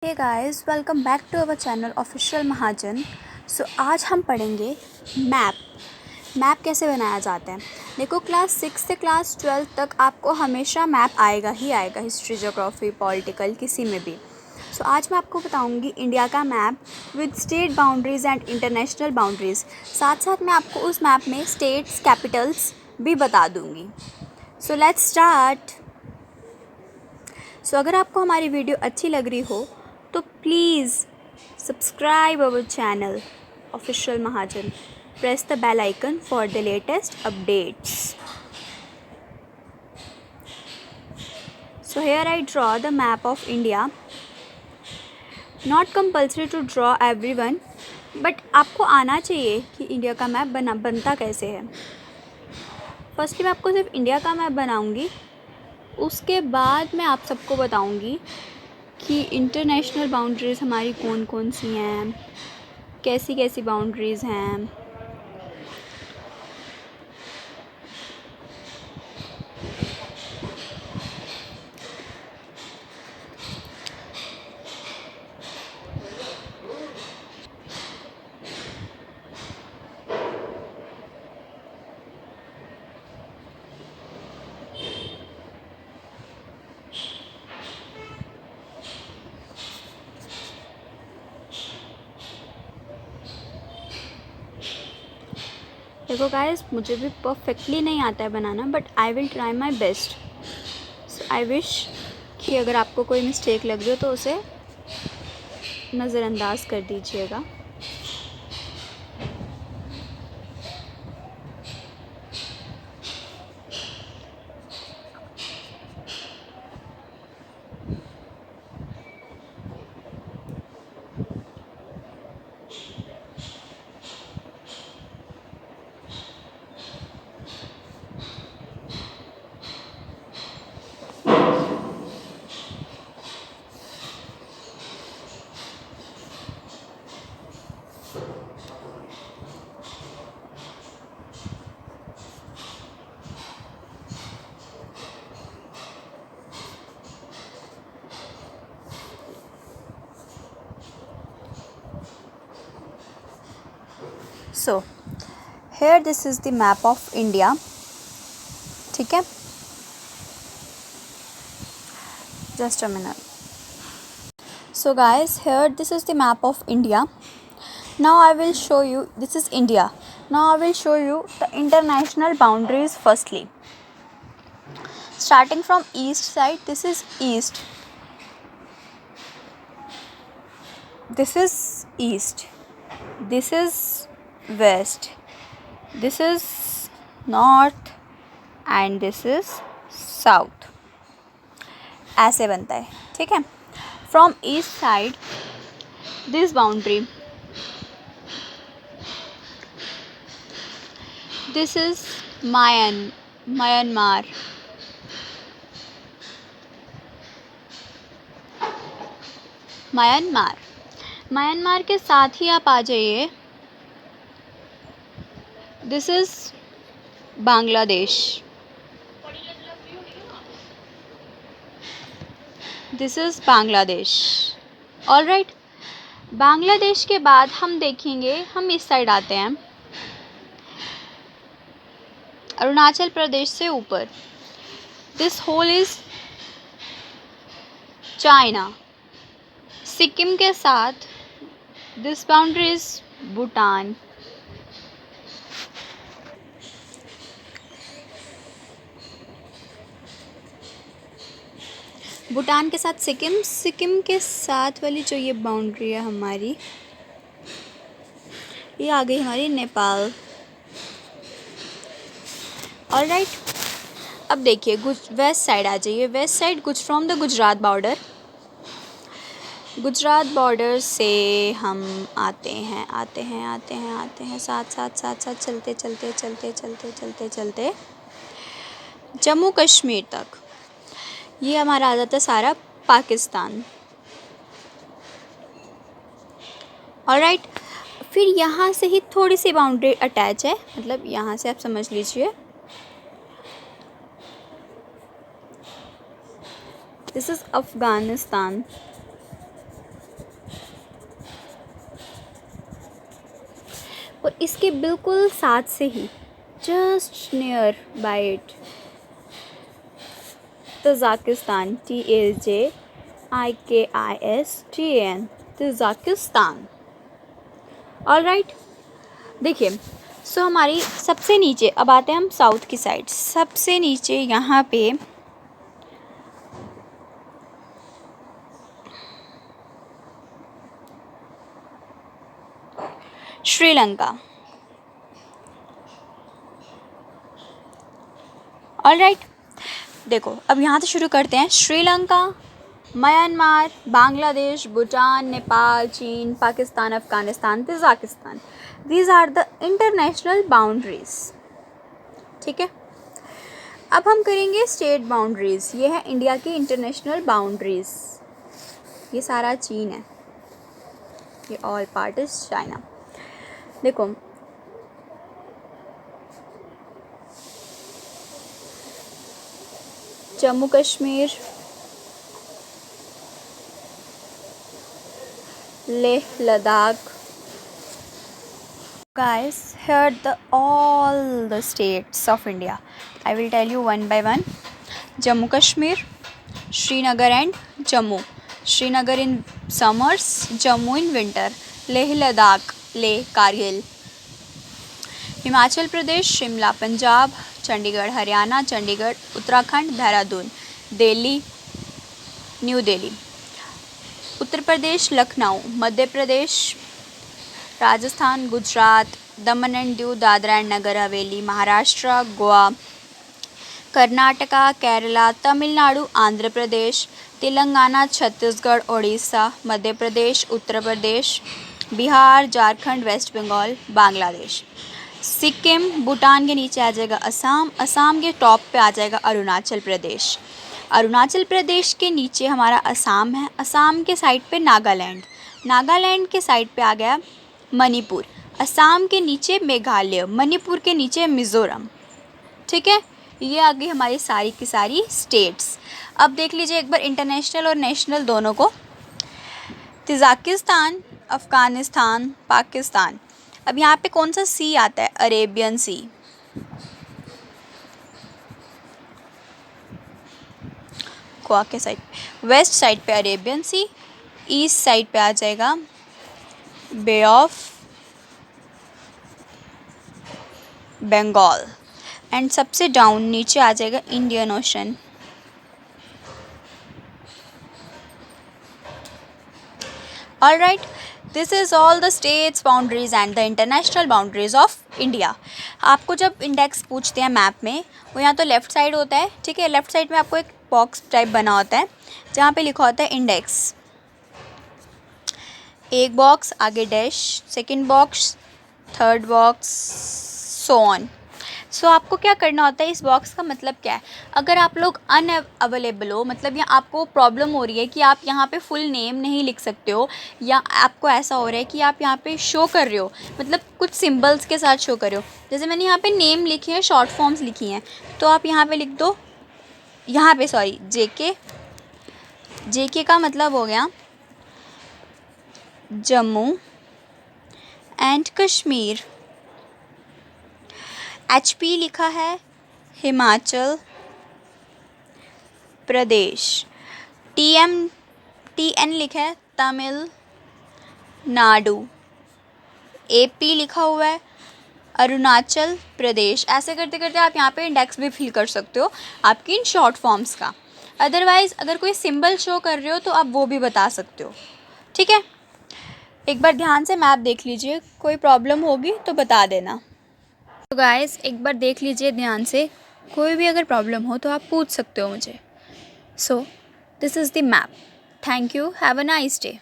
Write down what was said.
Hey guys, welcome back to our channel official Mahajan. आज हम पढ़ेंगे मैप कैसे बनाया जाता है। देखो, क्लास 6 से क्लास 12 तक आपको हमेशा मैप आएगा ही आएगा, हिस्ट्री, ज्योग्राफी, पॉलिटिकल, किसी में भी। आज मैं आपको बताऊंगी इंडिया का map with state boundaries and international boundaries. साथ साथ मैं आपको उस मैप में स्टेट्स, कैपिटल्स भी बता दूंगी। Let's start. अगर आपको हमारी वीडियो अच्छी लग रही हो तो please subscribe our channel official Mahajan, press the bell icon for the latest updates. Here I draw the map of India. Not compulsory to draw everyone, but आपको आना चाहिए कि इंडिया का मैप बनता कैसे है। फर्स्टली मैं आपको सिर्फ इंडिया का मैप बनाऊंगी, उसके बाद मैं आप सबको बताऊंगी कि इंटरनेशनल बाउंड्रीज़ हमारी कौन कौन सी हैं, कैसी कैसी बाउंड्रीज़ हैं। देखो गाइस, मुझे भी परफेक्टली नहीं आता है बनाना, but I will try my best. I wish कि अगर आपको कोई मिस्टेक लग रही हो तो उसे नज़रअंदाज कर दीजिएगा। Here this is the map of India. ठीक है, just a minute. Guys, here this is the map of India. Now I will show you, this is India. Now I will show you the international boundaries firstly. Starting from east side, this is east. This is east. This is west. This is north and this is south. ऐसे बनता है, ठीक है। From east side, this boundary, this is Myanmar. Myanmar के साथ ही आप आ जाइए, this is Bangladesh. This is Bangladesh. Alright, Bangladesh के बाद हम देखेंगे, हम इस साइड आते हैं, अरुणाचल प्रदेश से ऊपर, this whole is China. Sikkim के साथ this boundary is Bhutan. Bhutan के साथ सिक्किम के साथ वाली जो ये बाउंड्री है हमारी, ये आ गई हमारी नेपाल। ऑलराइट, अब देखिए वेस्ट साइड आ जाइए। West side from the Gujarat border, Gujarat border से हम आते हैं साथ चलते जम्मू कश्मीर तक। ये हमारा आ जाता है सारा पाकिस्तान। ऑलराइट, फिर यहाँ से ही थोड़ी सी बाउंड्री अटैच है, मतलब यहाँ से आप समझ लीजिए, दिस इज अफगानिस्तान। इसके बिल्कुल साथ से ही just nearby it Tajikistan, TAJIKISTAN, Tajikistan. Alright, देखिए सो हमारी सबसे नीचे, अब आते हैं हम साउथ की साइड। सबसे नीचे यहाँ पे श्रीलंका। ऑलराइट, देखो अब यहाँ से शुरू करते हैं। श्रीलंका, म्यांमार, बांग्लादेश, भूटान, नेपाल, चीन, Pakistan, Afghanistan, Tajikistan, these are the international boundaries. ठीक है, अब हम करेंगे स्टेट बाउंड्रीज। ये है इंडिया की इंटरनेशनल बाउंड्रीज। ये सारा चीन है, ये ऑल पार्ट इज चाइना। देखो Jammu Kashmir, Leh Ladakh. Guys, here all the states of India. I will tell you one by one. Jammu Kashmir, Srinagar and Jammu. Srinagar in summers, Jammu in winter. Leh Ladakh, Leh, Kargil. Himachal Pradesh, Shimla Punjab, Chandigarh Haryana, Chandigarh Uttarakhand, Dehradun, Delhi, new Delhi. Uttar Pradesh, Lucknow, Madhya Pradesh, Rajasthan, Gujarat, Daman and Diu, Dadra and Nagar Haveli, Maharashtra, Goa, Karnataka, Kerala, Tamil Nadu, Andhra Pradesh, Telangana, Chhattisgarh, Odisha, Madhya Pradesh, Uttar Pradesh, Bihar, Jharkhand, west Bengal, Bangladesh, Sikkim, Bhutan के नीचे आ जाएगा असम, असम के top पे आ जाएगा अरुणाचल प्रदेश, अरुणाचल प्रदेश के नीचे हमारा असम है, असम के साइड पे नागालैंड, नागालैंड के साइड पे आ गया मणिपुर, असम के नीचे मेघालय, मणिपुर के नीचे मिज़ोरम। ठीक है, ये आ गई हमारी सारी की सारी स्टेट्स। अब देख लीजिए एक बार इंटरनेशनल और नेशनल दोनों को। तजाकिस्तान, अफ़गानिस्तान, पाकिस्तान। अब यहाँ पे कौन सा सी आता है? अरेबियन सी। गोवा के साइड, वेस्ट साइड पे अरेबियन सी, ईस्ट साइड पे आ जाएगा बे ऑफ बंगाल एंड सबसे डाउन नीचे आ जाएगा Indian ocean. Alright, this is all the states boundaries and the international boundaries of India. आपको जब इंडेक्स पूछते हैं मैप में, वो यहाँ तो लेफ़्ट साइड होता है। ठीक है, लेफ़्ट साइड में आपको एक बॉक्स टाइप बना होता है जहाँ पे लिखा होता है इंडेक्स। एक बॉक्स, आगे dash, second box, third box, so on. So आपको क्या करना होता है, इस बॉक्स का मतलब क्या है? अगर आप लोग अनअवेलेबल हो, मतलब या आपको प्रॉब्लम हो रही है कि आप यहाँ पे फुल नेम नहीं लिख सकते हो, या आपको ऐसा हो रहा है कि आप यहाँ पे शो कर रहे हो, मतलब कुछ सिंबल्स के साथ शो कर रहे हो, जैसे मैंने यहाँ पे नेम लिखी है, शॉर्ट फॉर्म्स लिखी हैं, तो आप यहाँ पे लिख दो, यहाँ पे सॉरी जेके, जेके का मतलब हो गया जम्मू एंड कश्मीर। HP लिखा है हिमाचल प्रदेश। TN लिखा है तमिल नाडु। AP लिखा हुआ है अरुणाचल प्रदेश। ऐसे करते करते आप यहाँ पे इंडेक्स भी फिल कर सकते हो आपकी इन शॉर्ट फॉर्म्स का। अदरवाइज़ अगर कोई सिंबल शो कर रहे हो तो आप वो भी बता सकते हो। ठीक है, एक बार ध्यान से मैप देख लीजिए, कोई प्रॉब्लम होगी तो बता देना। तो गाइस एक बार देख लीजिए ध्यान से, कोई भी अगर प्रॉब्लम हो तो आप पूछ सकते हो मुझे। So this is the map. Thank you, have a nice day.